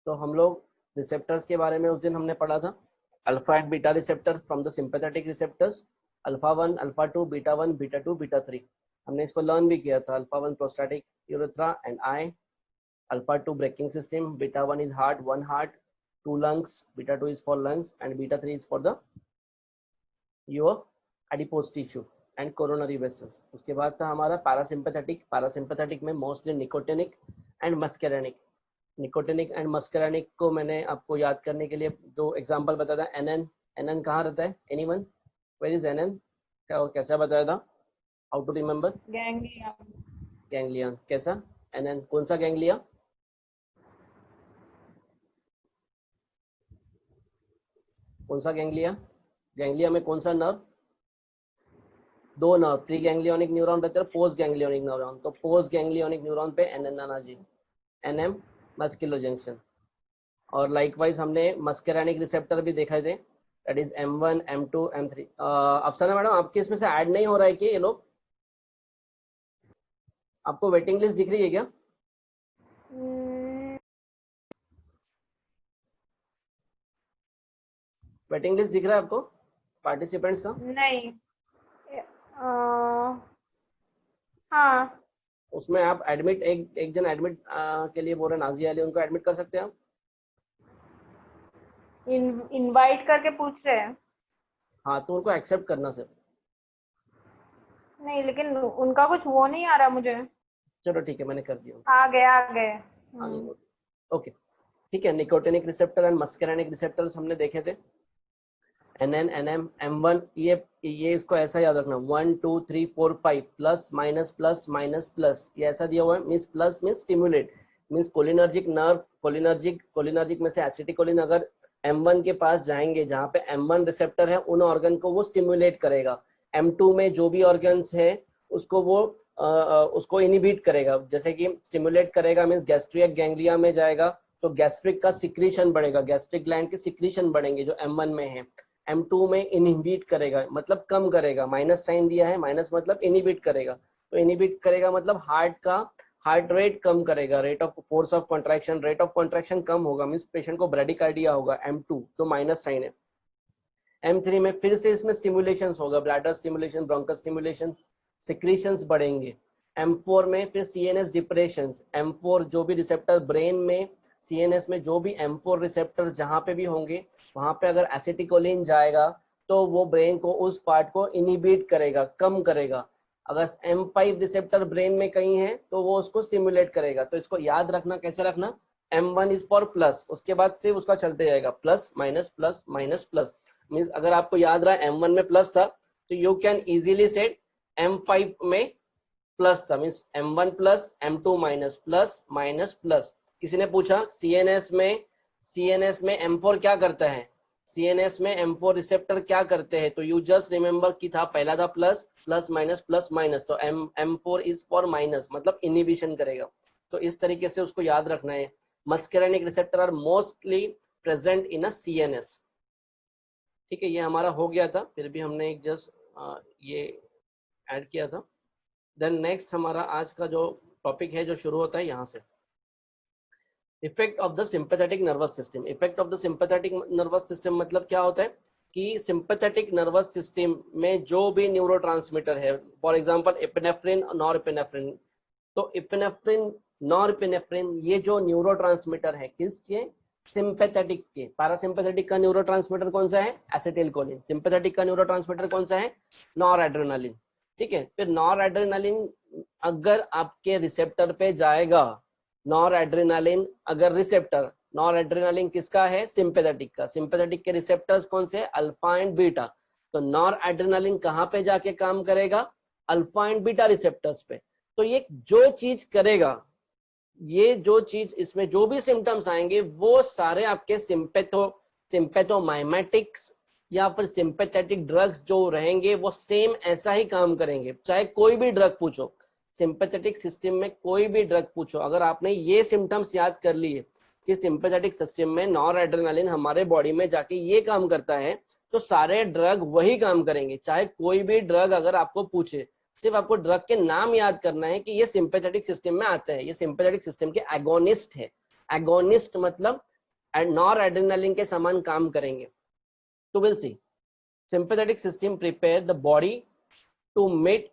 तो हम लोग रिसेप्टर्स के बारे में उस दिन हमने पढ़ा था, alpha and beta receptor from the sympathetic receptors, alpha 1, alpha 2, beta 1, beta 2, beta 3। हमने इसको लर्न भी किया था, alpha 1 prostatic urethra and I, alpha 2 braking system, beta 1 is heart, 1 heart, 2 lungs, beta 2 is for lungs and beta 3 is for the your adipose tissue and coronary vessels। उसके बाद था हमारा parasympathetic. Parasympathetic में mostly nicotinic and muscarinic. Nicotinic and muscarinic को मैंने आपको याद करने के लिए जो एग्जांपल बताया था, एनएन। एनएन कहाँ रहता है? एनीवन? Where is NN? क्या और कैसा बताया था? How to remember? Ganglion. Ganglion. कैसा? एनएन कौन सा गैंग्लिया? कौन सा गैंग्लिया? गैंग्लिया में कौन सा नर्व? दो नर्व, प्री गैंग्लियोनिक न्यूरॉन रहते हैं, पोस्ट गैंग्लियोनिक न्यूरॉन। तो पोस्ट गैंग्लियोनिक न्यूरॉन पे एनएन आना जी, एनएम मस्कुलर जंक्शन। और लाइकवाइज हमने मस्कैरेनिक रिसेप्टर भी देखे थे, that is M1, M2, M3। अफसाना मैडम आपके इसमें से ऐड नहीं हो रहा है कि ये लोग? आपको वेटिंग लिस्ट दिख रही है क्या? वेटिंग लिस्ट दिख रहा है आपको पार्टिसिपेंट्स का? नहीं। हाँ। उसमें आप एडमिट, एक जन एडमिट के लिए बोल रहे नाजिया अली, उनको एडमिट कर सकते हैं आप? इनवाइट करके पूछ रहे हैं। हाँ तो उनको एक्सेप्ट करना सर। नहीं, लेकिन उनका कुछ वो नहीं आ रहा मुझे। चलो ठीक है, मैंने कर दिया। आ गए आ गए। ओके ठीक है। Nicotinic receptor and muscarinic receptors हमने देखे थे, एनएन, एनएम, M1। ये इसको ऐसा याद रखना, 1 2 3 4 5 plus minus plus minus plus, ये ऐसा दिया हुआ है। Means plus means stimulate, means cholinergic nerve, cholinergic में से एसिटिकोलिन अगर M1 के पास जाएंगे, जहाँ पे M1 रिसेप्टर है, उन ऑर्गन को वो स्टिमुलेट करेगा। M2 में जो भी ऑर्गन्स है उसको वो उसको इनिबिट करेगा। जैसे कि स्टिमुलेट करेगा मीन्स गैस्ट्रिक गैंग्लिया में जाएगा तो गैस्ट्रिक का सिक्रीशन बढ़ेगा, गैस्ट्रिक ग्लैंड के सिक्रीशन बढ़ेंगे जो M1 में है। M2 में इनहिबिट करेगा, मतलब कम करेगा, माइनस साइन दिया है, माइनस मतलब इनहिबिट करेगा। तो इनहिबिट करेगा मतलब हार्ट रेट कम करेगा, rate of force of contraction, rate of contraction कम होगा, मीन्स पेशेंट को ब्रेडिकार्डिया होगा। M2 जो माइनस साइन है। M3 में फिर से इसमें स्टिमुलेशन होगा, bladder stimulation, bronchus stimulation, secretions बढ़ेंगे। M4 में फिर CNS डिप्रेशन। M4 जो भी रिसेप्टर ब्रेन में, CNS में जो भी M4 रिसेप्टर्स जहाँ पे भी होंगे, वहाँ पे अगर एसिटिकोलिन जाएगा तो वो ब्रेन को उस पार्ट को इनिबिट करेगा, कम करेगा। अगर M5 रिसेप्टर ब्रेन में कहीं है तो वो उसको स्टिमुलेट करेगा। तो इसको याद रखना, कैसे रखना? M1 इज फॉर प्लस, उसके बाद से उसका चलते जाएगा plus minus plus minus plus. Means अगर आपको याद रहा M1 में प्लस था तो you can easily set M5 में प्लस था, means M1 plus M2 minus plus minus plus. किसी ने पूछा CNS में M4 क्या करता है, CNS में M4 रिसेप्टर क्या करते हैं? तो यू जस्ट रिमेंबर कि था, पहला था प्लस प्लस माइनस, तो M4 इज फॉर माइनस, मतलब इनहिबिशन करेगा। तो इस तरीके से उसको याद रखना है। Muscarinic receptor are mostly present in a CNS। ठीक है, ये हमारा हो गया था, फिर भी हमने एक जस्ट ये ऐड किया था। देन नेक्स्ट हमारा आज का जो टॉपिक है जो शुरू होता है यहाँ से, effect of the sympathetic nervous system. Effect of the sympathetic nervous system मतलब क्या होता है कि सिंपैथेटिक नर्वस सिस्टम में जो भी न्यूरोट्रांसमीटर है, फॉर एग्जांपल एपिनेफ्रिन, नॉरएपिनेफ्रिन। तो एपिनेफ्रिन, नॉरएपिनेफ्रिन ये जो न्यूरोट्रांसमीटर है किसके? सिंपैथेटिक के। पैरासिम्पैथेटिक का न्यूरोट्रांसमीटर कौन सा है? एसिटिलकोलिन। सिंपैथेटिक का न्यूरोट्रांसमीटर कौन सा है? नॉरएड्रेनालिन। ठीक है, फिर नॉरएड्रेनालिन अगर आपके रिसेप्टर पे जाएगा, नॉरएड्रेनालिन अगर रिसेप्टर, नॉरएड्रेनालिन किसका है? सिंपैथेटिक का। सिंपैथेटिक के रिसेप्टर्स कौन से? Alpha and beta. तो नॉरएड्रेनालिन कहाँ पे जाके काम करेगा? अल्फा एंड बीटा रिसेप्टर्स पे। तो ये जो चीज करेगा, ये जो चीज, इसमें जो भी सिम्टम्स आएंगे वो सारे आपके सिंपैथोमाइमेटिक्स या फिर सिंपैथेटिक ड्रग्स जो रहेंगे वो सेम ऐसा ही काम करेंगे। चाहे कोई भी ड्रग पूछो, सिंपैथेटिक सिस्टम में कोई भी ड्रग पूछो, अगर आपने ये सिम्टम्स याद कर लिए कि सिंपैथेटिक सिस्टम में नॉरएड्रेनालिन हमारे बॉडी में जाके ये काम करता है, तो सारे ड्रग वही काम करेंगे। चाहे कोई भी ड्रग अगर आपको पूछे, सिर्फ आपको ड्रग के नाम याद करना है कि ये सिंपैथेटिक सिस्टम में आता है, ये सिंपैथेटिक सिस्टम के एगोनिस्ट है। एगोनिस्ट मतलब नॉर एड्रेनालिन के समान काम करेंगे। तो will see sympathetic system prepare the body to meet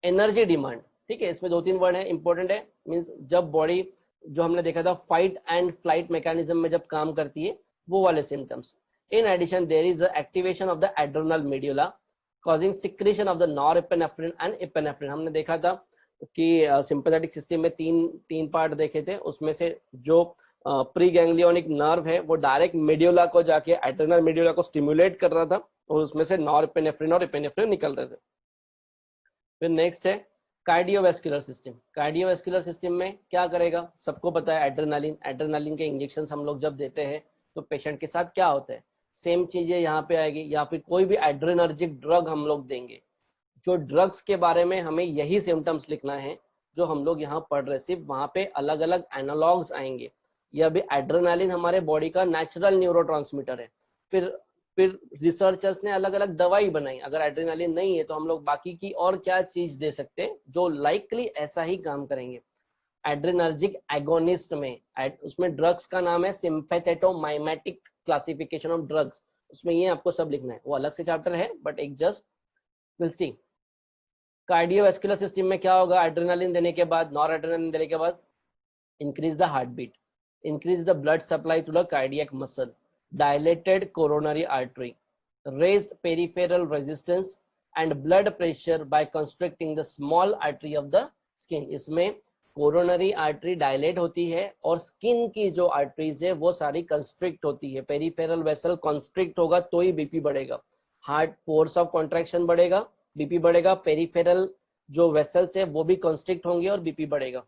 energy demand. ठीक है, इसमें 2-3 वर्ड है इंपॉर्टेंट है, मींस जब बॉडी, जो हमने देखा था फाइट एंड फ्लाइट मैकेनिज्म में जब काम करती है, वो वाले symptoms. In addition there is activation of the adrenal medulla causing secretion of the norepinephrine and epinephrine. हमने देखा था कि सिंपैथेटिक सिस्टम में तीन पार्ट देखे थे, उसमें से जो प्री गैंग्लियोनिक नर्व है वो डायरेक्ट मेड्यूला को जाके एड्रेनल मेड्यूला को स्टिमुलेट कर रहा था और उसमें से नॉरएपिनेफ्रिन और एपिनेफ्रिन निकल रहे थे। फिर नेक्स्ट है कार्डियोवैस्कुलर सिस्टम। कार्डियोवैस्कुलर सिस्टम में क्या करेगा, सबको पता है एड्रेनालिन के इंजेक्शन हम लोग जब देते हैं तो पेशेंट के साथ क्या होता है, सेम चीजें यहाँ पे आएगी, या फिर कोई भी एड्रेनर्जिक ड्रग हम लोग देंगे। जो ड्रग्स के बारे में हमें यही सिम्टम्स लिखना है जो हम लोग यहाँ पढ़ रहे, सिर्फ वहाँ पे अलग अलग एनालॉग्स आएंगे। यह भी एड्रेनालिन हमारे बॉडी का नेचुरल न्यूरोट्रांसमीटर है। फिर रिसर्चर्स ने अलग अलग दवाई बनाई, अगर एड्रेनालिन नहीं है तो हम लोग बाकी की और क्या चीज दे सकते हैं जो लाइकली ऐसा ही काम करेंगे। एड्रेनर्जिक एगोनिस्ट में उसमें ड्रग्स का नाम है सिंपैथेटोमाइमेटिक क्लासिफिकेशन ऑफ ड्रग्स, उसमें ये आपको सब लिखना है, वो अलग से चैप्टर है बट एक just will see. Cardiovascular system में क्या होगा, एड्रेनालिन देने के बाद, नॉर एड्रेनालिन देने के बाद increase the heart beat, increase the blood supply to the cardiac muscle, dilated coronary artery, raised peripheral resistance and blood pressure by constricting the small artery of the skin। इसमें coronary artery dilate होती है और skin की जो arteries है वो सारी constrict होती है। पेरिफेरल वेसल कंस्ट्रिक्ट होगा तो ही बीपी बढ़ेगा, हार्ट फोर्स ऑफ कॉन्ट्रैक्शन बढ़ेगा, बीपी बढ़ेगा। पेरिफेरल जो वेसल्स है वो भी कंस्ट्रिक्ट होंगे और बीपी बढ़ेगा।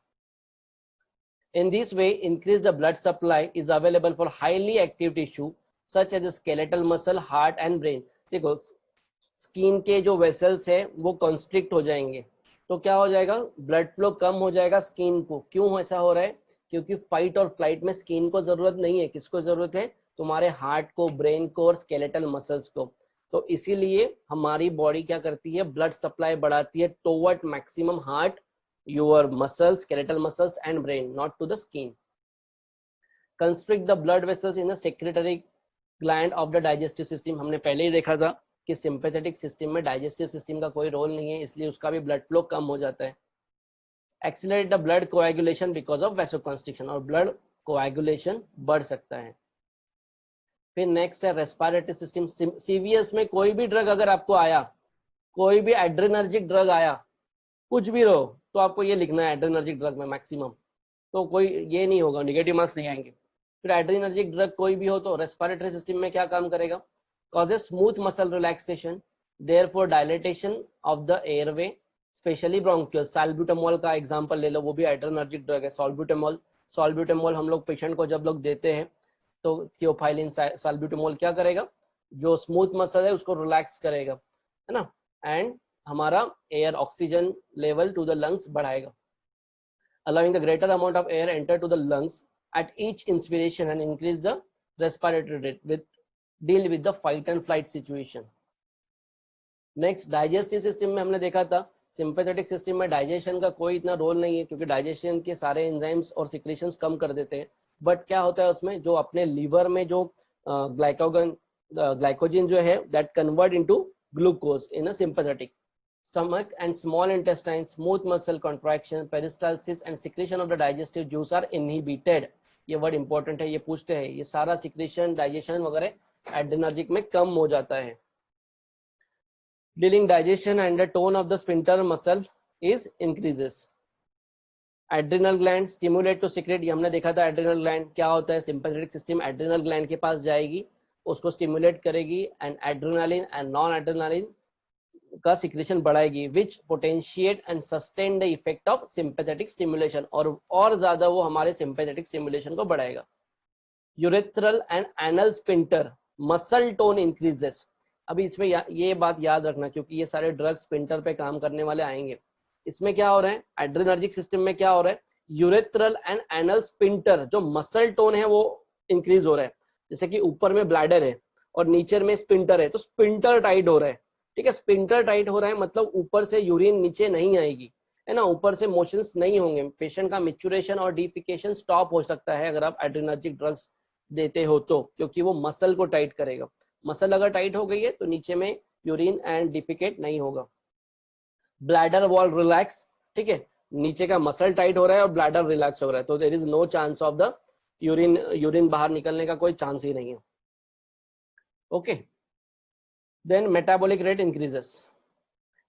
In this way, increase the blood supply is available for highly active tissue such as skeletal muscle, heart and brain। देखो स्किन के जो वेसल्स है वो कंस्ट्रिक्ट हो जाएंगे तो क्या हो जाएगा, ब्लड फ्लो कम हो जाएगा स्किन को। क्यों ऐसा हो रहा है, क्योंकि फाइट और फ्लाइट में स्किन को जरूरत नहीं है, किसको जरूरत है, तुम्हारे हार्ट को, ब्रेन को और स्केलेटल मसल्स को। तो इसीलिए हमारी बॉडी क्या करती है, ब्लड सप्लाई बढ़ाती है toward maximum heart, your muscles, skeletal muscles and brain, not to the skin। constrict the blood vessels in the secretory gland of the digestive system। हमने पहले ही देखा था कि sympathetic system में digestive system का कोई रोल नहीं है, इसलिए उसका भी blood flow कम हो जाता है। accelerate the blood coagulation because of vasoconstriction, और blood coagulation बढ़ सकता है। फिर नेक्स्ट है रेस्पिरेटरी सिस्टम। सीवीएस में कोई भी ड्रग अगर आपको आया, कोई भी एड्रेनर्जिक ड्रग आया, कुछ भी रहो, तो आपको ये लिखना है एड्रेनर्जिक ड्रग में मैक्सिमम, तो कोई ये नहीं होगा, नेगेटिव मार्क्स नहीं आएंगे। फिर एड्रेनर्जिक ड्रग कोई भी हो तो रेस्पिरेटरी सिस्टम में क्या काम करेगा, causes smooth muscle relaxation, therefore dilatation of the airway, specially bronchial. Salbutamol का एग्जांपल ले लो, वो भी एड्रेनर्जिक ड्रग है। सॉल्ब्यूटामोल हम लोग पेशेंट को जब लोग देते हैं तो थियोफाइलिन साल्ब्यूटामोल क्या करेगा, जो स्मूथ मसल है उसको रिलैक्स करेगा, है ना, एंड हमारा air oxygen level to the lungs बढ़ाएगा, allowing the greater amount of air enter to the lungs at each inspiration and increase the respiratory rate with deal with the fight and flight situation। Next digestive system में हमने देखा था sympathetic system में digestion का कोई इतना role नहीं है, क्योंकि डाइजेशन के सारे एंजाइम्स और सिक्रेशंस कम कर देते हैं। बट क्या होता है उसमें, जो अपने लीवर में जो ग्लाइकोजन जो है that convert into glucose in a sympathetic. stomach and small intestine, smooth muscle contraction, peristalsis and secretion of the digestive juice are inhibited। ये वर्ड इंपॉर्टेंट है, ये पूछते हैं, ये सारा सिक्रेशन डाइजेशन वगैरह एड्रेनर्जिक में कम हो जाता है। during digestion and the tone of the sphincter muscle is increases। adrenal gland stimulate to secrete, ये हमने देखा था adrenal gland क्या होता है, sympathetic system adrenal gland के पास जाएगी, उसको स्टिमुलेट करेगी and adrenaline and non adrenaline का सिक्रेशन बढ़ाएगी, which potentiate and sustain the effect of sympathetic stimulation, और ज्यादा वो हमारे सिंपैथेटिक स्टिमुलेशन को बढ़ाएगा। Urethral and anal sphincter muscle tone increases. अभी इसमें ये बात याद रखना, क्योंकि ये सारे ड्रग्स स्पिंटर पे काम करने वाले आएंगे। इसमें क्या हो रहा है, एड्रेनर्जिक सिस्टम में क्या हो रहा है, यूरेथ्रल एंड एनल स्पिंटर जो मसल टोन है वो इंक्रीज हो रहा है। जैसे कि ऊपर में ब्लैडर है और नीचे में स्पिंटर है, तो स्पिंटर टाइट हो रहा है, ठीक है। स्पिंटर टाइट हो रहा है मतलब ऊपर से यूरिन नीचे नहीं आएगी, है ना, ऊपर से मोशंस नहीं होंगे, पेशेंट का मैच्योरेशन और डिफिकेशन स्टॉप हो सकता है अगर आप एड्रेनर्जिक ड्रग्स देते हो तो, क्योंकि वो मसल को टाइट करेगा। मसल अगर टाइट हो गई है तो नीचे में यूरिन एंड डिफिकेट नहीं होगा। ब्लैडर वॉल रिलैक्स, ठीक है, नीचे का मसल टाइट हो रहा है और ब्लैडर रिलैक्स हो रहा है, तो there is no chance of the urine बाहर निकलने का कोई चांस ही नहीं है। Okay, then metabolic rate increases,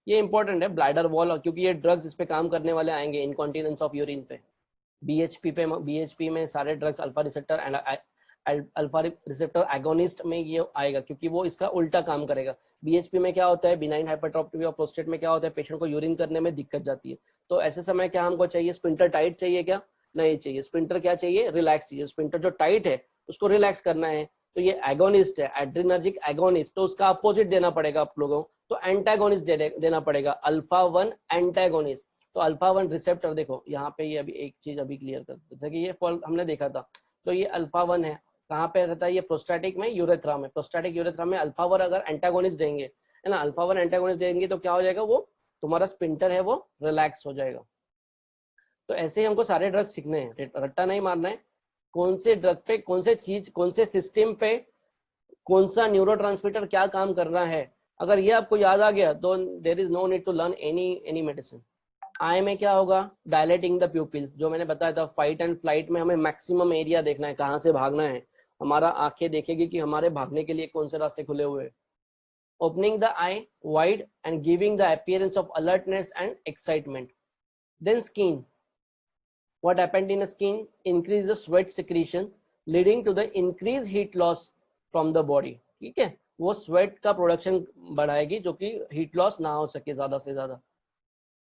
ये इंपॉर्टेंट है ब्लैडर वॉल, क्योंकि ये ड्रग्स इस पे काम करने वाले आएंगे इनकॉन्टिनेंस ऑफ यूरिन पे। बीएचपी में सारे drugs alpha receptor and alpha receptor agonist में ये आएगा, क्योंकि वो इसका उल्टा काम करेगा। बीएचपी में क्या होता है, बिनाइन हाइपरट्रोफी ऑफ प्रोस्टेट में क्या होता है, पेशेंट को यूरिन करने में दिक्कत जाती है, तो ऐसे समय क्या हमको चाहिए, स्पिंटर टाइट चाहिए क्या, नहीं चाहिए, स्पिंटर क्या चाहिए, रिलैक्स चाहिए। स्पिंटर जो टाइट है उसको रिलैक्स करना है, तो ये एगोनिस्ट है, एड्रिनर्जिक एगोनिस्ट, तो उसका अपोजिट देना पड़ेगा आप लोगों को, तो एंटागोनिस्ट देना पड़ेगा, अल्फा 1 एंटागोनिस्ट। तो अल्फा 1 रिसेप्टर, देखो यहाँ पे ये अभी एक चीज अभी क्लियर कर, जैसे कि ये फॉल्ट हमने देखा था, तो ये अल्फा 1 है, कहाँ पे रहता है, ये प्रोस्टैटिक में, यूरेथ्रा में, प्रोस्टैटिक यूरेथ्रा में अल्फा 1 अगर एंटागोनिस्ट देंगे, है ना, अल्फा 1 एंटागोनिस्ट देंगे तो क्या हो जाएगा, वो तुम्हारा स्पिंटर है वो रिलैक्स हो जाएगा। तो ऐसे ही हमको सारे ड्रग्स सीखने हैं, रट्टा नहीं मारना है, कौन से ड्रग पे, कौन से चीज, कौन से सिस्टम पे कौन सा न्यूरोट्रांसमीटर क्या काम कर रहा है, अगर ये आपको याद आ गया तो there is no need to learn any medicine. Eye में क्या होगा, डायलेटिंग द प्यूपिल, जो मैंने बताया था, फाइट एंड फ्लाइट में हमें मैक्सिमम एरिया देखना है, कहाँ से भागना है, हमारा आंखें देखेगी कि हमारे भागने के लिए कौन से रास्ते खुले हुए हैं। Opening the eye wide and giving the appearance of alertness and excitement. Then skin, what happened in the skin, increase the sweat secretion leading to the increased heat loss from the body, ठीक है, वो sweat का production बढ़ाएगी जो कि heat loss ना हो सके ज्यादा से ज्यादा।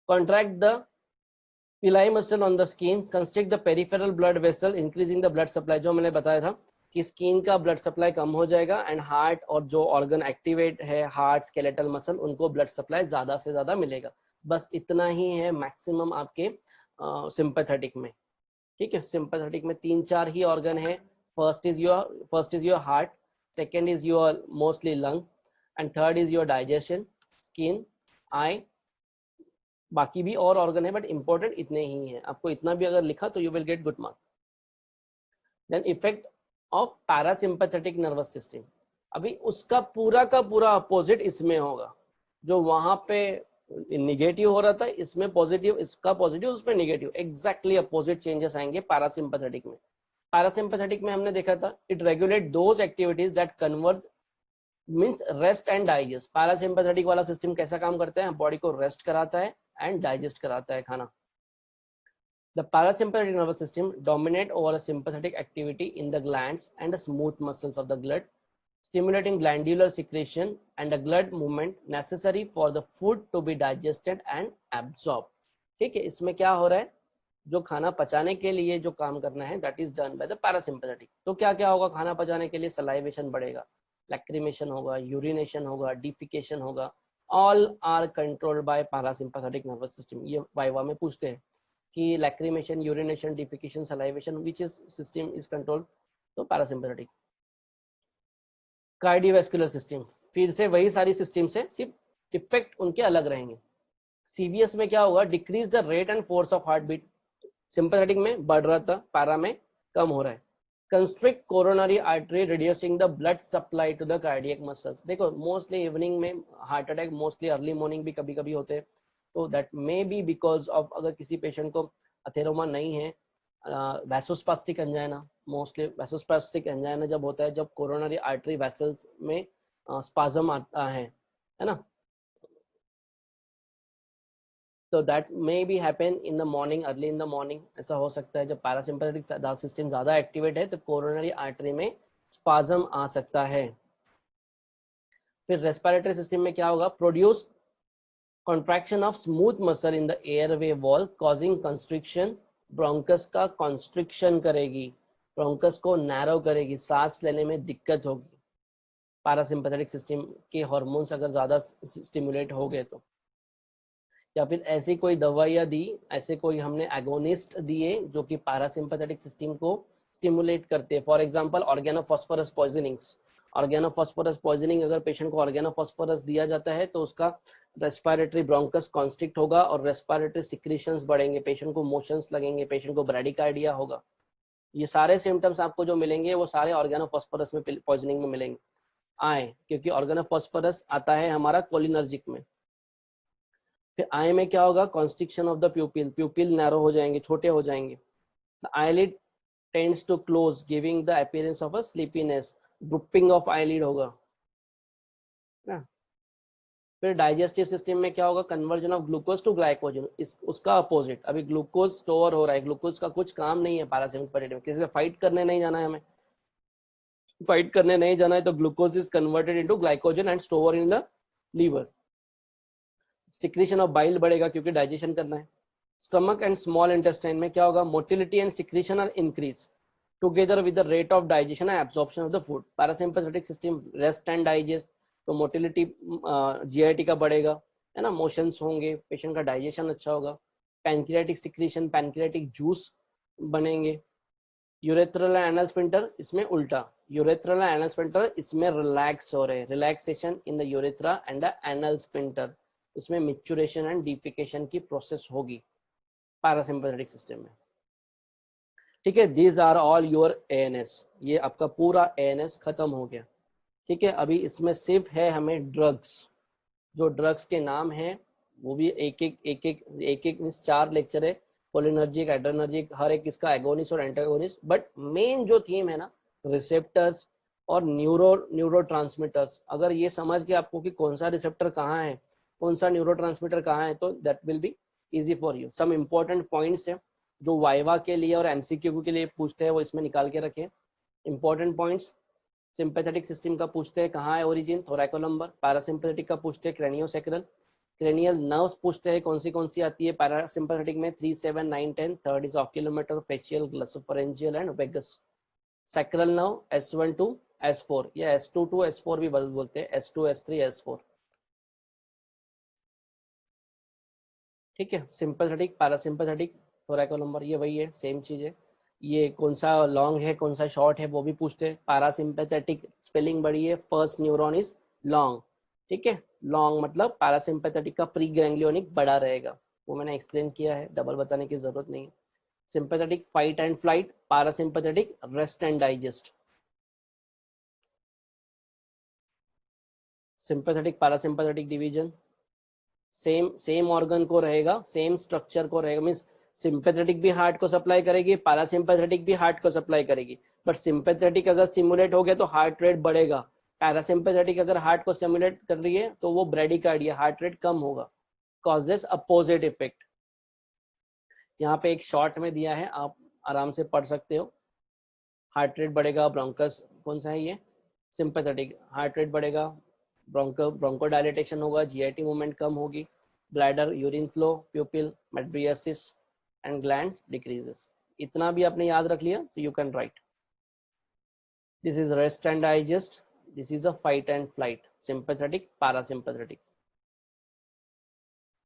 कॉन्ट्रैक्ट द पिलाई muscle on the skin, constrict the peripheral blood vessel, increasing the blood supply, जो मैंने बताया था कि स्किन का ब्लड सप्लाई कम हो जाएगा एंड हार्ट और जो ऑर्गन एक्टिवेट है, हार्ट स्केलेटल मसल, उनको ब्लड सप्लाई ज्यादा से ज्यादा मिलेगा। बस इतना ही है मैक्सिमम आपके सिंपैथेटिक में, ठीक है। सिंपैथेटिक में 3-4 ही ऑर्गन है, first is your heart, second is your mostly lung and third is your digestion, skin, eye, बाकी भी और ऑर्गन है बट इंपॉर्टेंट इतने ही हैं, आपको इतना भी अगर लिखा तो you will get good mark. Then effect of parasympathetic nervous system, अभी उसका पूरा का पूरा अपोजिट इसमें होगा, जो वहां पे निगेटिव हो रहा था इसमें पॉजिटिव, इसका पॉजिटिव उसमें निगेटिव, एग्जैक्टली अपोजिट चेंजेस आएंगे पैरासिम्पैथेटिक में। पैरासिम्पैथेटिक में हमने देखा था it regulate those activities that converge means rest and digest. Parasympathetic वाला सिस्टम कैसा काम करता है, बॉडी को रेस्ट कराता है एंड डाइजेस्ट कराता है खाना। The parasympathetic nervous system dominate over a sympathetic activity in the glands and the smooth muscles of the blood, stimulating glandular secretion and the blood movement necessary for the food to be digested and absorbed। ठीक है, इसमें क्या हो रहा है, जो खाना पचाने के लिए जो काम करना है that is done by the parasympathetic। तो क्या क्या होगा खाना पचाने के लिए, सलाइवेशन बढ़ेगा, लैक्रिमेशन होगा, यूरिनेशन होगा, डिफिकेशन होगा, all are controlled by parasympathetic nervous system। ये वाइवा में पूछते हैं कि lacrimation, urination, defecation, salivation which is system is controlled, तो पैरासिम्पैथेटिक। कार्डियोवैस्कुलर सिस्टम, फिर से वही सारी सिस्टम से, सिर्फ इफेक्ट उनके अलग रहेंगे। सीवीएस में क्या होगा, decrease the rate and force of heart beat, sympathetic में बढ़ रहा था, पैरा में कम हो रहा है। Constrict coronary artery reducing the blood supply to the cardiac muscles, देखो मोस्टली इवनिंग में heart attack, mostly early morning भी कभी कभी होते हैं, तो that may be because of, अगर किसी पेशेंट को अथेरोमा नहीं है, vasospastic angina, mostly vasospastic angina जब होता है जब कोरोनरी आर्टरी वेसल्स में स्पाज्म आता है ना, तो that may be happen in the morning, early in the morning, ऐसा हो सकता है। जब पैरासिम्पैथेटिक सिस्टम ज्यादा एक्टिवेट है तो कोरोनरी आर्टरी में स्पाज्म आ सकता है। फिर रेस्पिरेटरी सिस्टम में क्या होगा, produce contraction of smooth muscle in the airway wall causing constriction, bronchus का constriction करेगी, ब्रोंकस को नैरो करेगी, सांस लेने में दिक्कत होगी। पैरासिम्पैथेटिक सिस्टम के हार्मोन्स अगर ज्यादा स्टिमुलेट हो गए तो, या फिर ऐसी कोई दवाइयाँ दी, ऐसे कोई हमने एगोनिस्ट दिए जो कि पैरासिम्पैथेटिक सिस्टम को स्टिमुलेट करते हैं। For example organophosphorus poisonings, organophosphorus poisoning अगर पेशेंट को ऑर्गेनोफॉस्फोरस दिया जाता है तो उसका रेस्पिरेटरी ब्रोंकस कॉन्स्ट्रिक्ट होगा और रेस्पिरेटरी सिक्रीशंस बढ़ेंगे, पेशेंट को मोशंस लगेंगे, पेशेंट को ब्रैडिकार्डिया होगा। ये सारे सिम्टम्स आपको जो मिलेंगे वो सारे ऑर्गेनोफॉस्फोरस में पॉइजनिंग में मिलेंगे आए, क्योंकि ऑर्गेनोफॉस्फोरस आता है हमारा कोलिनर्जिक में। फिर आई में क्या होगा, constriction of the pupil, pupil narrow हो जाएंगे, छोटे हो जाएंगे। The eyelid tends to close giving the appearance of a sleepiness, drooping of eyelid होगा ना। फिर डाइजेस्टिव सिस्टम में क्या होगा, conversion of glucose to glycogen, इस उसका अपोजिट, अभी ग्लूकोज स्टोर हो रहा है, ग्लूकोज का कुछ काम नहीं है पैरासिम्पैथेटिक में, किसी से फाइट करने नहीं जाना है, हमें फाइट करने नहीं जाना है, तो glucose is converted into glycogen and store in the liver. Secretion of bile बढ़ेगा क्योंकि डाइजेशन करना है। स्टमक एंड स्मॉल इंटेस्टाइन में क्या होगा, motility and secretion are increase together with the rate of digestion and absorption of the food. Parasympathetic system rest and digest, तो motility GIT का बढ़ेगा, है ना, मोशंस होंगे, पेशेंट का डाइजेशन अच्छा होगा। पैनक्रियाटिक सिक्रीशन, पैनक्रियाटिक जूस बनेंगे। यूरेथ्रल एंड एनल स्फिंक्टर इसमें उल्टा, यूरेथ्रल एंड एनल स्फिंक्टर इसमें रिलैक्स हो रहे हैं, relaxation in the urethra and the anal sphincter, इसमें मैच्योरेशन एंड डिफिकेशन की प्रोसेस होगी पैरासिम्पैथेटिक सिस्टम में। ठीक है, these are all your ANS, ये आपका पूरा एएनएस खत्म हो गया। ठीक है, अभी इसमें सिर्फ है हमें ड्रग्स, जो ड्रग्स के नाम है वो भी एक मीन्स 4 लेक्चर है, कोलिनर्जिक, एड्रेनर्जिक, हर एक इसका एगोनिस्ट और एंटागोनिस्ट, बट मेन जो थीम है ना, रिसेप्टर्स और न्यूरोट्रांसमीटर्स। अगर ये समझ के आपको कि कौन सा रिसेप्टर कहाँ है, कौन सा न्यूरोट्रांसमीटर कहाँ है, तो that will be easy for you. Some important points है जो वाइवा के लिए और एमसीक्यू के लिए पूछते हैं, वो इसमें निकाल के रखें। इंपॉर्टेंट पॉइंट्स, सिंपैथेटिक सिस्टम का पूछते हैं कहाँ है ओरिजिन, थोरैकोलम्बर। पैरासिम्पैथेटिक का पूछते हैं क्रेनियोसैक्रल। क्रेनियल नर्व्स पूछते हैं कौन सी आती है पैरासिम्पैथेटिक में, 3, 7, 9, 10। Third is oculomotor, facial, glossopharyngeal and vagus. Sacral nerve S1 to S4 या S2 to S4 भी बोलते हैं, S2, S3, S4। ठीक है, सिंपैथेटिक, पैरासिम्पैथेटिक, थोरैकोलम्बर, ये वही है, सेम चीज है। ये कौन सा लॉन्ग है कौन सा शॉर्ट है वो भी पूछते हैं। पैरासिम्पैथेटिक स्पेलिंग बड़ी है, फर्स्ट न्यूरॉन इज लॉन्ग। ठीक है, लॉन्ग मतलब पैरासिम्पैथेटिक का प्री गैंग्लियोनिक बड़ा रहेगा, वो मैंने एक्सप्लेन किया है, डबल बताने की जरूरत नहीं है। Sympathetic fight and flight, parasympathetic rest and digest. Sympathetic parasympathetic division same organ को रहेगा, सेम स्ट्रक्चर को रहेगा, मीन्स सिंपैथेटिक भी हार्ट को सप्लाई करेगी, पैरासिम्पैथेटिक भी हार्ट को सप्लाई करेगी, बट सिंपैथेटिक अगर स्टिमुलेट हो गया तो हार्ट रेट बढ़ेगा, पैरासिम्पैथेटिक अगर हार्ट को स्टिमुलेट कर रही है तो वो ब्रेडिकार्डिया, हार्ट रेट कम होगा, कॉजेस अपोजिट इफेक्ट। यहाँ पे एक शॉर्ट में दिया है, आप आराम से पढ़ सकते हो। हार्ट रेट बढ़ेगा, ब्रोंकस कौन सा है ये, सिंपैथेटिक, हार्ट रेट बढ़ेगा, ब्रोंको डायलेटेशन होगा, जीआईटी मूवमेंट कम होगी, bladder, urine flow, प्यूपिल, मेट्रियासिस and gland decreases. इतना भी आपने याद रख लिया तो you can write. This is rest and digest, this is a fight and flight, sympathetic, parasympathetic.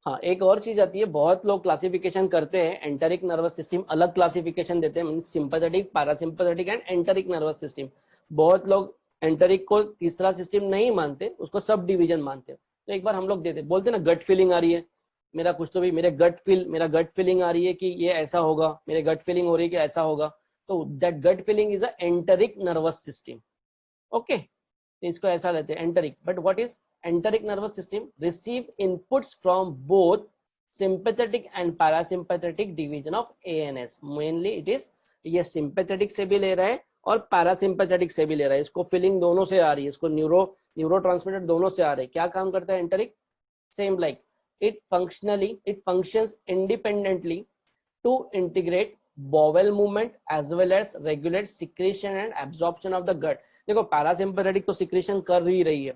हाँ, एक और चीज आती है, बहुत लोग क्लासिफिकेशन करते हैं, एंटरिक नर्वस सिस्टम अलग क्लासिफिकेशन देते हैं, means sympathetic, parasympathetic and enteric nervous system. बहुत लोग एंटरिक को तीसरा सिस्टम नहीं मानते, उसको सब डिवीजन मानते हैं। तो एक बार हम लोग देते बोलते ना, गट फीलिंग आ रही है, मेरा कुछ तो भी मेरा गट फीलिंग आ रही है कि ये ऐसा होगा, मेरे गट फीलिंग हो रही है कि ऐसा होगा, तो that gut feeling is a enteric nervous system. Okay, तो इसको ऐसा लेते हैं enteric. But what is enteric nervous system? Receive inputs from both sympathetic and parasympathetic division of ANS. Mainly it is, ये sympathetic से भी ले रहा है और parasympathetic से भी ले रहा है, इसको फीलिंग दोनों से आ रही है, इसको न्यूरोट्रांसमीटर दोनों से आ रहे हैं। क्या काम करता है enteric? Same like it functions independently to integrate bowel movement as well as regulate secretion and absorption of the gut. देखो पैरासिम्पैथेटिक तो सिक्रेशन कर ही रही है,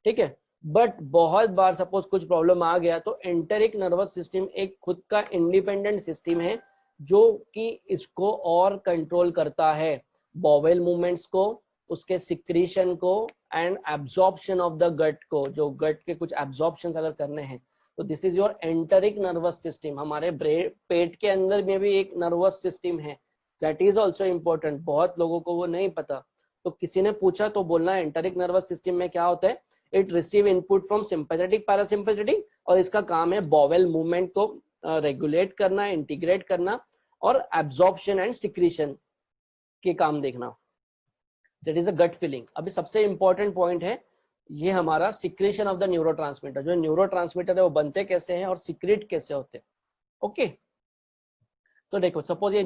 ठीक है, बट बहुत बार सपोज कुछ प्रॉब्लम आ गया तो एंटरिक नर्वस सिस्टम एक खुद का इंडिपेंडेंट सिस्टम है जो कि इसको और कंट्रोल करता है, बॉवेल मूवमेंट्स को, उसके सिक्रीशन को and absorption of the gut को, जो गट के कुछ एब्जॉर्प्शन अगर करने हैं तो this is your enteric nervous system. हमारे पेट के अंदर में भी एक नर्वस सिस्टम है, दैट इज ऑल्सो इम्पोर्टेंट, बहुत लोगों को वो नहीं पता। तो किसी ने पूछा तो बोलना है एंटरिक नर्वस सिस्टम में क्या होता है, it receive input from sympathetic, parasympathetic, और इसका काम है बॉवेल मूवमेंट को रेगुलेट करना, इंटीग्रेट करना और एब्जॉर्प्शन एंड सिक्रीशन के काम देखना, that is a gut feeling. अभी सबसे इंपॉर्टेंट पॉइंट है ये हमारा सिक्रेशन ऑफ द न्यूरोट्रांसमीटर। जो न्यूरोट्रांसमीटर है वो बनते कैसे हैं और सीक्रेट कैसे होते हैं। ओके, तो देखो सपोज ये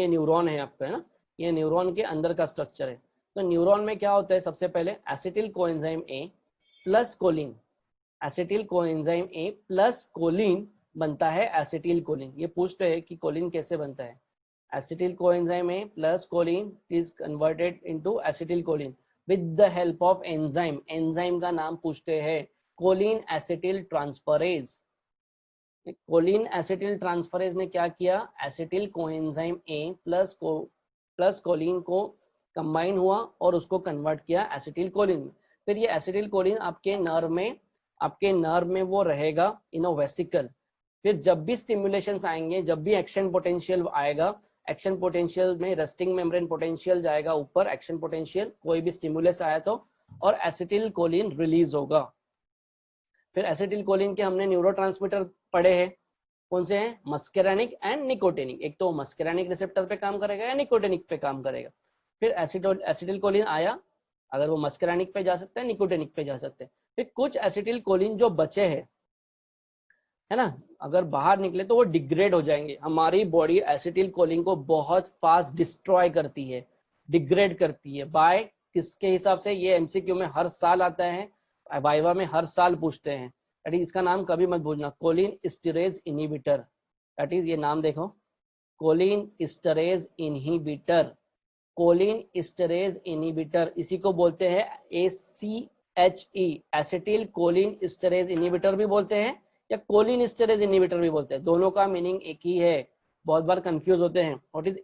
न्यूरॉन है आपका, है ना, ये न्यूरॉन के अंदर का स्ट्रक्चर है। तो न्यूरॉन में क्या होता है, सबसे पहले acetyl coenzyme A plus choline, acetyl coenzyme A plus choline बनता है एसिटिल कोलिन। ये पूछते हैं कि कोलिन कैसे बनता है। Acetyl coenzyme A plus choline is converted into acetyl choline with the help of enzyme. Enzyme का नाम पूछते हैं, choline acetyl transferase. Choline acetyl transferase ने क्या किया, acetyl coenzyme A plus choline को कंबाइन हुआ और उसको कन्वर्ट किया एसिटिल कोलिन में। फिर ये एसिटिल कोलिन आपके नर्व में वो रहेगा इन अ वेसिकल। फिर जब भी स्टिमुलेशंस आएंगे, जब भी एक्शन पोटेंशियल आएगा, एक्शन पोटेंशियल में रेस्टिंग मेम्ब्रेन पोटेंशियल जाएगा ऊपर, एक्शन पोटेंशियल कोई भी स्टिमुलस आया तो, और एसिटिल कोलिन रिलीज होगा। फिर एसिटिल कोलिन के हमने न्यूरोट्रांसमीटर पढ़े हैं, कौन से हैं, मस्केरानिक एंड निकोटिनिक। एक तो मस्केरानिक रिसेप्टर पे काम करेगा या निकोटिनिक पे काम करेगा। फिर एसिटिल कोलिन आया, अगर वो मस्केरानिक पे जा सकता है, निकोटिनिक पे जा सकते हैं। फिर कुछ एसिटिल कोलिन जो बचे हैं, है ना, अगर बाहर निकले तो वो डिग्रेड हो जाएंगे। हमारी बॉडी एसिटिल कोलिन को बहुत फास्ट डिस्ट्रॉय करती है, डिग्रेड करती है। बाय किसके हिसाब से, ये एमसीक्यू में हर साल आता है, वाइवा में हर साल पूछते हैं। दैट इज, इसका नाम कभी मत भूलना, कोलिन स्टीरेज इनहिबिटर। दैट इज, ये नाम देखो, कोलिन स्टीरेज इनहिबिटर। कोलिन स्टीरेज इनहिबिटर, इसी को बोलते हैं ACHE, एसिटिल कोलिन स्टीरेज इनहिबिटर भी बोलते हैं या कोलिन स्टीरेज इनहिबिटर भी बोलते हैं। दोनों का मीनिंग एक ही है, बहुत बार कंफ्यूज होते हैं। व्हाट इज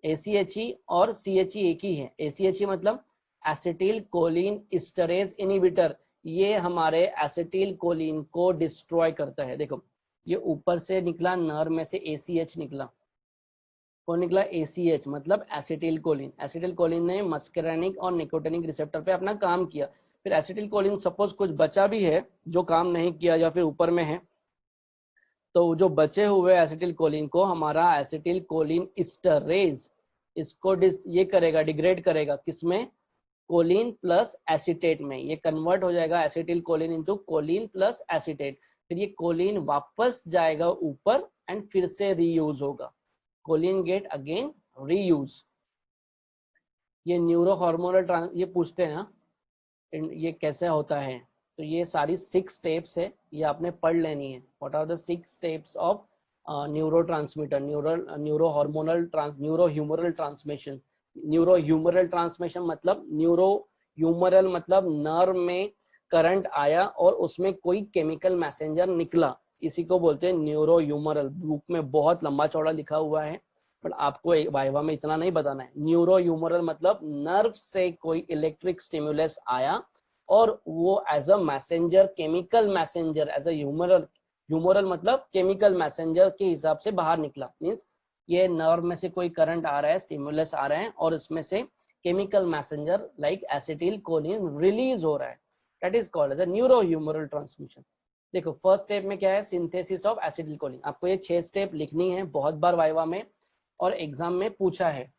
ACHE और CHE एक ही है। ACHE मतलब एसिटिल कोलिन स्टीरेज इनहिबिटर, ये हमारे एसिटिल कोलिन को डिस्ट्रॉय करता है। देखो ये ऊपर से निकला, नर्व में से ACH निकला, कौन निकला, ACH मतलब एसिटिल कोलिन। एसिटिल कोलिन ने मस्केरानिक और निकोटिनिक रिसेप्टर पे अपना काम किया। फिर एसिटिल कोलिन सपोज कुछ बचा भी है जो काम नहीं किया या फिर ऊपर में है, तो जो बचे हुए एसिटिल कोलिन को हमारा एसिटिल कोलिन स्टीरेज इसको ये करेगा, डिग्रेड करेगा, किसमें, कोलिन प्लस एसीटेट में। ये कन्वर्ट हो जाएगा acetyl choline into choline plus acetate. फिर ये कोलिन वापस जाएगा ऊपर एंड फिर से रीयूज होगा, कोलिन गेट अगेन रीयूज। ये न्यूरो हार्मोनल ये पूछते हैं ना, ये कैसे होता है, तो ये सारी 6 स्टेप्स है, ये आपने पढ़ लेनी है। What are the 6 steps of neuro transmitter, neuro humoral transmission. Neuro humoral transmission मतलब ह्यूमरल मतलब नर्व में करंट आया और उसमें कोई केमिकल मैसेंजर निकला, इसी को बोलते हैं न्यूरो ह्यूमरल। बुक में बहुत लंबा चौड़ा लिखा हुआ है, पर आपको वाइवा में इतना नहीं बताना है। न्यूरो ह्यूमरल मतलब नर्व से कोई इलेक्ट्रिक स्टिमुलस आया और वो as a messenger, chemical messenger, as a humoral मतलब केमिकल मैसेंजर के हिसाब से बाहर निकला। मीन्स ये नर्व में से कोई करंट आ रहा है, स्टिमुलस आ रहे हैं और इसमें से chemical messenger like acetyl choline release हो रहा है, that is called as a neuro humoral transmission. देखो फर्स्ट स्टेप में क्या है, सिंथेसिस ऑफ एसिटिल कोलिन। आपको ये 6 स्टेप लिखनी है, बहुत बार वाइवा में और एग्जाम में पूछा है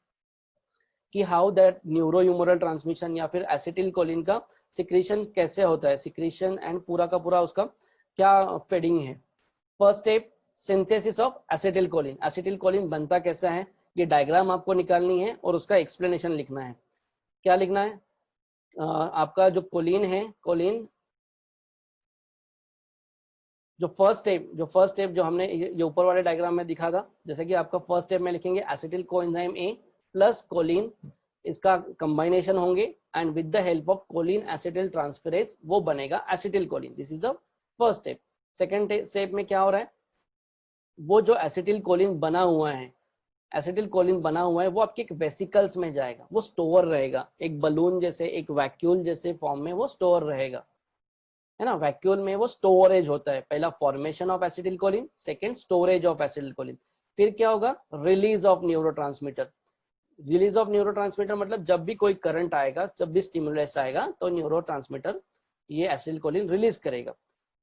कि how that neuro humoral transmission या फिर एसिटिल कोलिन का सिक्रीशन कैसे होता है, सिक्रीशन एंड पूरा का पूरा उसका क्या फेडिंग है। First step, synthesis of acetyl choline. Acetyl choline बनता कैसा है, ये डायग्राम आपको निकालनी है और उसका एक्सप्लेनेशन लिखना है। क्या लिखना है, आपका जो कोलिन है, कोलिन जो फर्स्ट स्टेप जो हमने ये ऊपर वाले डायग्राम में दिखा था, जैसे कि आपका फर्स्ट स्टेप में लिखेंगे acetyl coenzyme A plus choline, इसका कंबाइनेशन होंगे and with the help of choline acetyl transferase वो बनेगा acetyl choline. This is the first step. Second step में क्या हो रहा है, वो जो एसिटिल कोलिन बना हुआ है, एसिटिल कोलिन बना हुआ है वो आपके एक वेसिकल्स में जाएगा, वो स्टोर रहेगा, एक बलून जैसे, एक वैक्यूल जैसे फॉर्म में वो स्टोर रहेगा, है ना। वैक्यूल में वो स्टोरेज होता है, पहला formation of acetyl choline, second storage of acetyl choline. फिर क्या होगा, release of neurotransmitter. Release of neurotransmitter मतलब जब भी कोई करंट आएगा, जब भी स्टिमुलस आएगा तो न्यूरोट्रांसमीटर ये एसिटिल कोलिन रिलीज करेगा।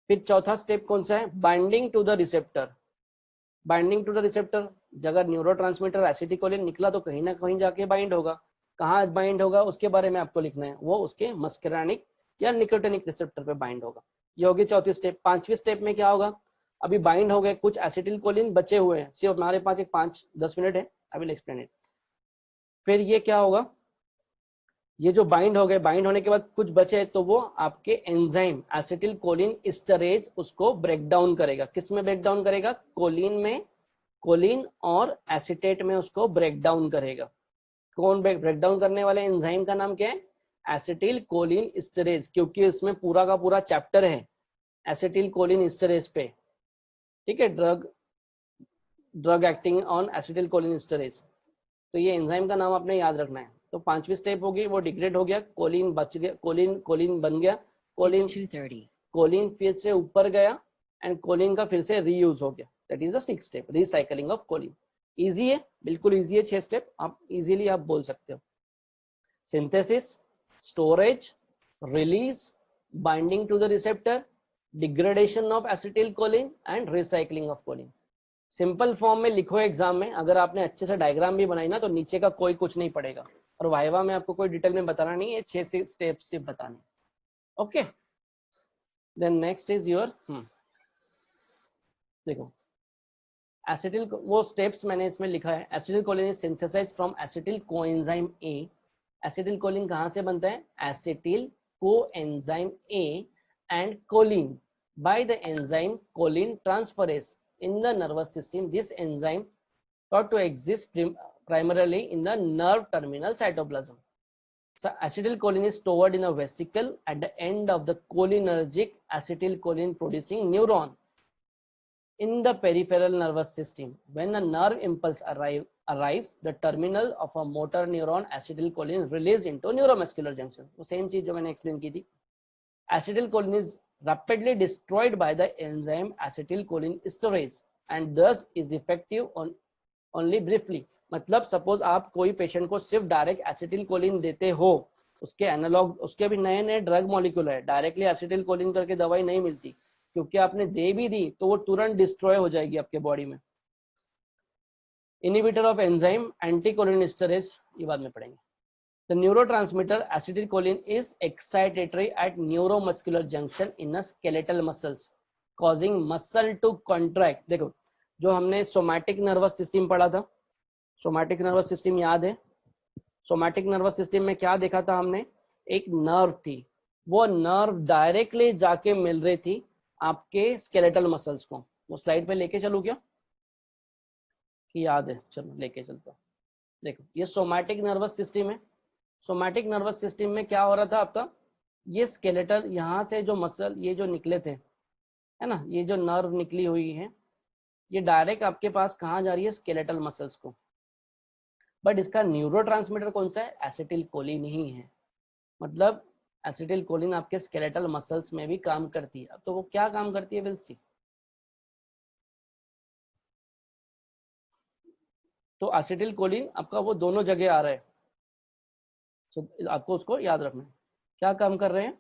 फिर चौथा स्टेप कौन सा है, binding to the receptor. Binding to the receptor, अगर न्यूरोट्रांसमीटर एसिटिकोलिन निकला तो कहीं ना कहीं जाके बाइंड होगा, कहाँ बाइंड होगा उसके बारे में आपको लिखना है, वो उसके मस्करानिक या निकोटिनिक रिसेप्टर पे बाइंड होगा। ये होगी चौथी स्टेप। पांचवी स्टेप में क्या होगा, अभी बाइंड हो गए, कुछ एसिटिलकोलिन बचे हुए हैं, सिर्फ हमारे पास एक 5-10 मिनट है, आई विल एक्सप्लेन इट। फिर ये क्या होगा, ये जो बाइंड हो गए, बाइंड होने के बाद कुछ बचे तो वो आपके एंजाइम एसिटिल कोलिन इस्टरेज उसको ब्रेक डाउन करेगा। किस में ब्रेक डाउन करेगा, कोलिन में, कोलिन और एसिटेट में उसको ब्रेक डाउन करेगा। कौन ब्रेक डाउन करने वाले एंजाइम का नाम क्या है, एसिटिल कोलिन इस्टरेज, क्योंकि इसमें पूरा का पूरा चैप्टर है एसिटिल कोलिन इस्टरेज पे, ठीक है, drug acting on acetyl choline esterase. तो ये एंजाइम का नाम आपने याद रखना है। तो पांचवी स्टेप होगी, वो डिग्रेड हो गया, कोलिन बच गया, कोलिन बन गया, कोलिन फिर से ऊपर गया एंड कोलिन का फिर से रीयूज हो गया। That is the sixth step, recycling of choline. Easy है, बिल्कुल इजी है, 6 स्टेप आप इजीली आप बोल सकते हो। Synthesis, storage, release, binding to the receptor, degradation of acetyl choline and recycling of choline. Simple form में लिखो एग्जाम में, अगर आपने अच्छे से डायग्राम भी बनाई ना तो नीचे का कोई कुछ नहीं पड़ेगा, और वाइवा में आपको कोई डिटेल में बताना नहीं है, 6 स्टेप सिर्फ बताने। Okay, then next is your देखो एसिटिल, वो स्टेप्स मैंने इसमें लिखा है। Acetyl choline is synthesized from acetyl coenzyme A. Acetyl choline कहाँ से बनता है, acetyl coenzyme A and choline by the enzyme choline transferase in the nervous system. This enzyme thought to exist primarily in the nerve terminal cytoplasm. So acetylcholine is stored in a vesicle at the end of the cholinergic acetylcholine producing neuron in the peripheral nervous system. When a nerve impulse arrives, the terminal of a motor neuron acetylcholine released into neuromuscular junction. वो same चीज जो मैंने explain की थी। Acetylcholine is rapidly destroyed by the enzyme acetylcholine esterase and thus is effective only briefly. मतलब suppose आप कोई patient को सिर्फ डायरेक्ट एसिटिलकोलिन देते हो, उसके एनालॉग, उसके भी नए नए ड्रग मॉलिक्यूल है, डायरेक्टली एसिटिलकोलिन करके दवाई नहीं मिलती, क्योंकि आपने दे भी दी तो वो तुरंत डिस्ट्रॉय हो जाएगी आपके बॉडी में। इनहिबिटर ऑफ एंजाइम एंटीकोलिनिस्टरेज, ये बाद में पढ़ेंगे। The neurotransmitter acetylcholine is excitatory at neuromuscular junction in a skeletal muscles, causing muscle to contract. देखो जो हमने सोमैटिक नर्वस सिस्टम पढ़ा था, सोमैटिक नर्वस सिस्टम याद है, सोमैटिक नर्वस सिस्टम में क्या देखा था हमने, एक नर्व थी, वो नर्व डायरेक्टली जाके मिल रही थी आपके स्केलेटल मसल्स को। वो स्लाइड पे लेके चलूं क्या, कि याद है, चलो लेके चलता। देखो ये सोमैटिक नर्वस सिस्टम है। सोमैटिक नर्वस सिस्टम में क्या हो रहा था आपका, ये स्केलेटल, यहाँ से जो मसल ये जो निकले थे, है ना, ये जो नर्व निकली हुई है, ये डायरेक्ट आपके पास कहाँ जा रही है, स्केलेटल मसल्स को। बट इसका न्यूरोट्रांसमीटर कौन सा है, एसिटिलकोलिन ही है। मतलब एसिटिलकोलिन आपके स्केलेटल मसल्स में भी काम करती है। अब तो वो क्या काम करती है, विल सी। तो एसिटिलकोलिन आपका वो दोनों जगह आ रहा है, तो आपको उसको याद रखना है। क्या काम कर रहे हैं,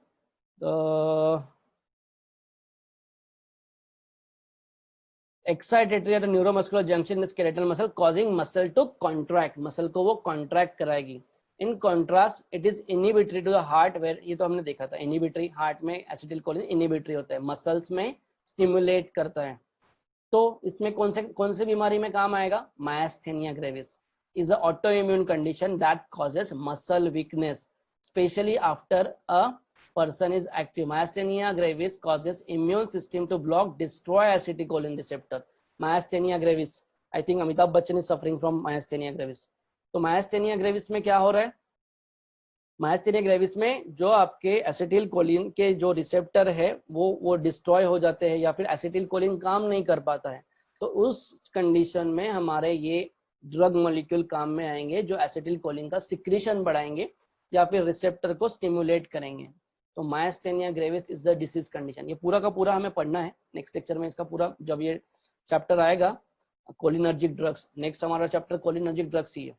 excitatory at neuromuscular junction in skeletal muscle causing muscle to contract, muscle को वो कॉन्ट्रैक्ट कराएगी। In contrast it is inhibitory to the heart, where, ये तो हमने देखा था, इनहिबिटरी, हार्ट में एसिटिलकोलिन इनहिबिटरी होता है, मसल्स में स्टिमुलेट करता है। तो इसमें कौन से बीमारी में काम आएगा, myasthenia gravis is an autoimmune condition that causes muscle weakness, especially after a person is active. Myasthenia gravis causes immune system to block, destroy acetylcholine receptor. Myasthenia gravis, I think Amitabh Bachchan is suffering from myasthenia gravis. तो myasthenia gravis में क्या हो रहा है, myasthenia gravis में जो आपके acetylcholine के जो रिसेप्टर है वो डिस्ट्रॉय हो जाते हैं, या फिर एसिटिलकोलिन काम नहीं कर पाता है। तो उस कंडीशन में हमारे ये ड्रग मॉलिक्यूल काम में आएंगे जो एसिटिलकोलिन का सिक्रीशन बढ़ाएंगे या फिर रिसेप्टर को स्टिमुलेट करेंगे। तो myasthenia gravis is the disease condition. ये पूरा का पूरा हमें पढ़ना है, नेक्स्ट लेक्चर में इसका पूरा, जब ये चैप्टर आएगा कोलिनर्जिक ड्रग्स, नेक्स्ट हमारा चैप्टर कोलिनर्जिक ड्रग्स ही है।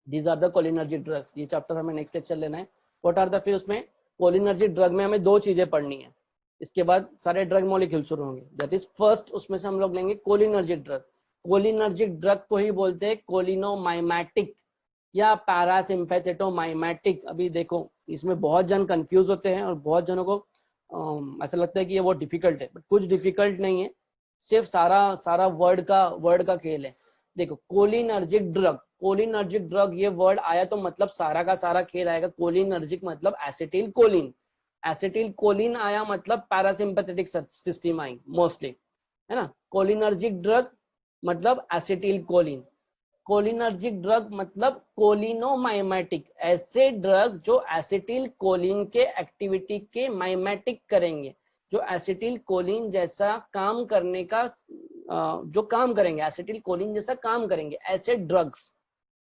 These are the cholinergic drugs, ये चैप्टर हमें नेक्स्ट लेक्चर लेना है। व्हाट आर द, फिर उसमें कोलिनर्जिक ड्रग में हमें 2 चीजें पढ़नी है। इसके बाद सारे ड्रग मॉलिक्यूल शुरू होंगे। दैट इज फर्स्ट, उसमें से हम लोग लेंगे कोलिनर्जिक ड्रग। कोलिनर्जिक ड्रग को ही बोलते हैं कोलिनोमाइमेटिक या पैरासिम्पैथेटोमाइमेटिक। अभी देखो इसमें बहुत जन कंफ्यूज होते हैं और बहुत जनों को ऐसा लगता है कि ये बहुत डिफिकल्ट है, बट कुछ डिफिकल्ट नहीं है, सिर्फ सारा वर्ड का खेल है। देखो कोलिनर्जिक ड्रग, कोलिनर्जिक ड्रग ये वर्ड आया तो मतलब सारा का सारा खेल आएगा। कोलिनर्जिक मतलब एसिटिल कोलिन, एसिटिल कोलिन आया मतलब पैरासिम्पैथेटिक सिस्टम आई मोस्टली, है ना। कोलिनर्जिक ड्रग मतलब एसिटिल कोलिन, कोलिनर्जिक ड्रग मतलब कोलिनोमाइमेटिक, ऐसे ड्रग जो एसिटिल कोलिन के एक्टिविटी के माइमेटिक करेंगे, जो एसिटिल कोलिन जैसा काम करने का जो काम करेंगे, एसिटिल कोलिन जैसा काम करेंगे, ऐसे ड्रग्स।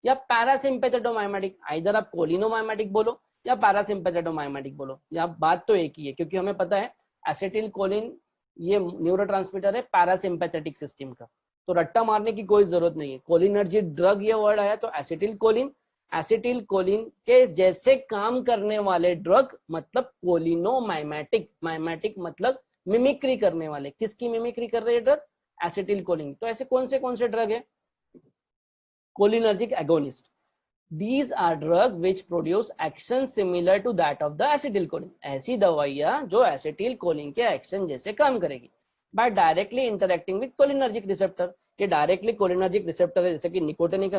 या पैरासिम्पैथेटोमाइमेटिक, आइदर आप कोलिनोमाइमेटिक बोलो या पैरासिम्पैथेटोमाइमेटिक बोलो, या बात तो एक ही है, क्योंकि हमें पता है एसिटिल कोलिन ये न्यूरोट्रांसमीटर है पैरासिम्पैथेटिक सिस्टम का, तो रट्टा मारने की कोई जरूरत नहीं है। कोलिनर्जिक ड्रग ये वर्ड आया तो एसिटिल कोलिन, एसिटिल कोलिन के जैसे काम करने वाले ड्रग मतलब कोलिनोमाइमेटिक, माइमेटिक मतलब मिमिक्री करने वाले। किसकी मिमिक्री कर रहे हैं ड्रग? Acetyl Colin. तो ऐसे कौन से ड्रग है? Cholinergic agonist, these are drug which produce action similar to that of the acetylcholine, ऐसी दवाइयां जो एसिटिल कोलिन के एक्शन जैसे काम करेगी by directly interacting with cholinergic receptor, के डायरेक्टली कोलिनर्जिक रिसेप्टर है जैसे कि निकोटिनिक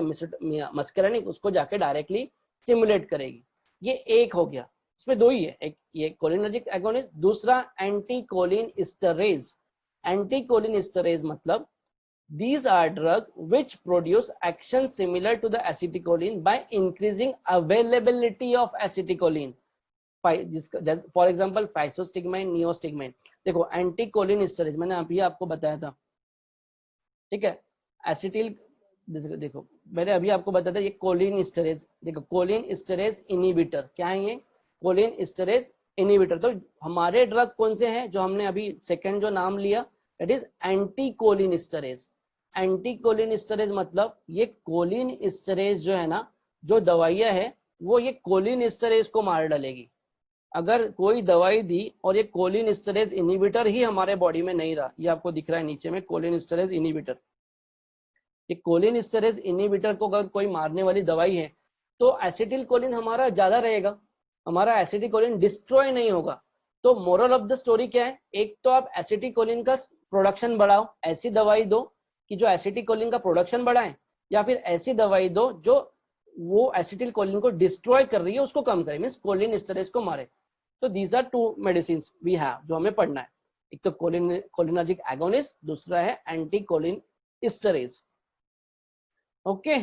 या मस्करेनिक, उसको जाके डायरेक्टली स्टिमुलेट करेगी। ये एक हो गया, इसमें दो ही है, एक ये कोलिनर्जिक एगोनिस्ट, दूसरा anti choline esterase. Anti choline esterase मतलब these are drugs which produce action similar to the acetylcholine by increasing availability of acetylcholine, for example physostigmine, neostigmine. देखो एंटी कोलिन एस्टरेज मैंने अभी आपको बताया था, ठीक है। एसिटिल देखो मैंने अभी आपको बताया था ये कोलिन एस्टरेज, देखो कोलिन एस्टरेज इनहिबिटर, क्या है ये? Choline esterase inhibitor. तो हमारे ड्रग कौन से हैं जो हमने अभी सेकंड जो नाम लिया, that is anti choline esterase. Anti choline esterase मतलब ये कोलिन एस्टरेज जो है ना, जो दवाइयां है वो ये कोलिन एस्टरेज को मार डालेगी। अगर कोई दवाई दी और ये कोलिन एस्टरेज इनहिबिटर ही हमारे बॉडी में नहीं रहा, ये आपको दिख रहा है नीचे में कोलिन एस्टरेज इनहिबिटर, ये कोलिन एस्टरेज इनहिबिटर को अगर कोई मारने वाली दवाई है तो एसिटिल कोलिन हमारा ज्यादा रहेगा, हमारा एसिटिल कोलिन डिस्ट्रॉय नहीं होगा। तो मोरल ऑफ द स्टोरी क्या है? एक तो आप एसिटिल कोलिन का प्रोडक्शन बढ़ाओ, ऐसी दवाई दो कि जो एसिटिल कोलिन का प्रोडक्शन बढ़ाए, या फिर ऐसी दवाई दो जो वो एसिटिल कोलिन को डिस्ट्रॉय कर रही है उसको कम करे, मींस कोलिन एस्टरेज को मारे। तो these are two medicine we have जो हमें पढ़ना है, एक तो कोलिनर्जिक एगोनिस्ट, दूसरा है एंटी कोलिन एस्टरेज। ओके,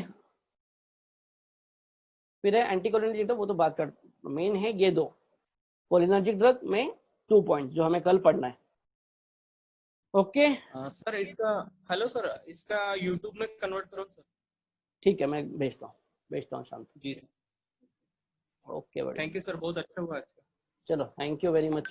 फिर है एंटी कोलिनर्जिक ड्रग, वो तो बात कर, मेन है ये दो कोलिनर्जिक ड्रग में 2 पॉइंट जो हमें कल पढ़ना है। ओके सर इसका, हेलो सर, इसका यूट्यूब में कन्वर्ट करो सर। ठीक है, मैं भेजता हूँ शाम को। जी sir, okay, thank you sir, बहुत अच्छा हुआ। चलो, थैंक यू वेरी मच।